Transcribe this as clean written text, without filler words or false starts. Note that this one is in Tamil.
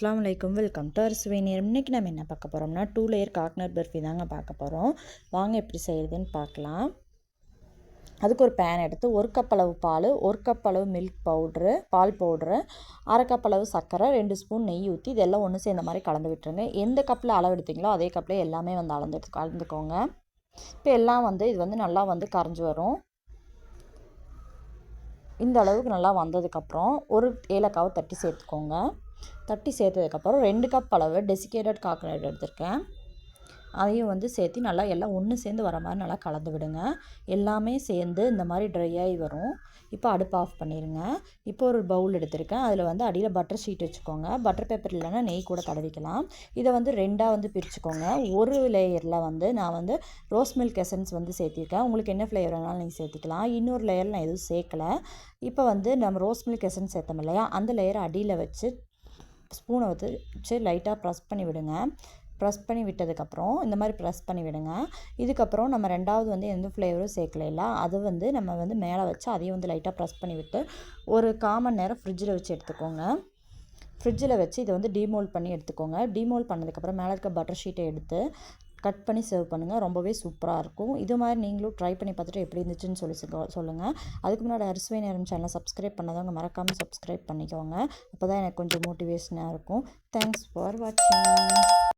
அஸ்ஸலாமு அலைக்கும். வெல்கம் டு அரிசுவை நேரம். இன்றைக்கி நம்ம என்ன பார்க்க போகிறோம்னா 2 லேயர் காக்னட் பர்ஃபி தாங்க பார்க்க போகிறோம். வாங்க எப்படி செய்கிறதுன்னு பார்க்கலாம். அதுக்கு ஒரு பேன் எடுத்து 1 கப் அளவு பால், 1 கப் அளவு மில்க் பவுட்ரு, பால் பவுட்ரு, 1/2 கப் அளவு சர்க்கரை, 2 ஸ்பூன் நெய் ஊற்றி இதெல்லாம் ஒன்று சேர்ந்த மாதிரி கலந்து விட்டுருங்க. எந்த கப்பில் அளவு எடுத்தீங்களோ அதே கப்பில் எல்லாமே வந்து கலந்துக்கோங்க. இப்போ எல்லாம் இது நல்லா கரைஞ்சி வரும். இந்த அளவுக்கு நல்லா வந்ததுக்கப்புறம் ஒரு ஏலக்காவை தட்டி சேர்த்துக்கோங்க. தட்டி சேர்த்ததுக்கப்புறம் 2 கப் அளவு டெசிகேட்டட் காக்கனட் எடுத்திருக்கேன். அதையும் சேர்த்து நல்லா எல்லாம் ஒன்று சேர்ந்து வர மாதிரி நல்லா கலந்து விடுங்க. எல்லாமே சேர்ந்து இந்த மாதிரி ட்ரை ஆகி வரும். இப்போ அடுப்பு ஆஃப் பண்ணிடுங்க. இப்போ ஒரு பவுல் எடுத்திருக்கேன். அதில் அடியில் பட்டர் ஷீட் வச்சுக்கோங்க. பட்டர் பேப்பர் இல்லைன்னா நெய் கூட தடவிக்கலாம். இதை 2ஆக பிரிச்சுக்கோங்க. ஒரு லேயரில் நான் ரோஸ் மில்க் எசன்ஸ் சேர்த்திருக்கேன். உங்களுக்கு என்ன ஃப்ளேவர் வேணாலும் நீங்கள் சேர்த்திக்கலாம். இன்னொரு லேயரில் நான் எதுவும் சேர்க்கலை. இப்போ நம்ம ரோஸ் மில்க் எசன்ஸ் சேர்த்தோம் இல்லையா, அந்த லேயரை அடியில் வச்சு ஸ்பூனை வச்சு லைட்டாக ப்ரெஸ் பண்ணி விடுங்க. ப்ரெஸ் பண்ணி விட்டதுக்கப்புறம் இந்த மாதிரி ப்ரெஸ் பண்ணி விடுங்க. இதுக்கப்புறம் நம்ம ரெண்டாவது எந்த ஃப்ளேவரும் சேர்க்கலைல, அது நம்ம மேலே வச்சு அதையும் லைட்டாக ப்ரெஸ் பண்ணி விட்டு ஒரு 1/4 மணி நேரம் ஃப்ரிட்ஜில் வச்சு எடுத்துக்கோங்க. ஃப்ரிட்ஜில் வச்சு இதை டீமோல்ட் பண்ணி எடுத்துக்கோங்க. டீமோல்ட் பண்ணதுக்கப்புறம் மேலே இருக்க பட்டர் ஷீட்டை எடுத்து கட் பண்ணி சர்வ் பண்ணுங்கள். ரொம்பவே சூப்பராக இருக்கும். இது மாதிரி நீங்களும் ட்ரை பண்ணி பார்த்துட்டு எப்படி இருந்துச்சுன்னு சொல்லுங்கள். அதுக்கு முன்னாடி அரிசுவை நேரம் சேனலை சப்ஸ்கிரைப் பண்ணாதவங்க மறக்காமல் சப்ஸ்கிரைப் பண்ணிக்கோங்க. அப்போ தான் எனக்கு கொஞ்சம் மோட்டிவேஷனாக இருக்கும். தேங்க்ஸ் ஃபார் வாட்சிங்.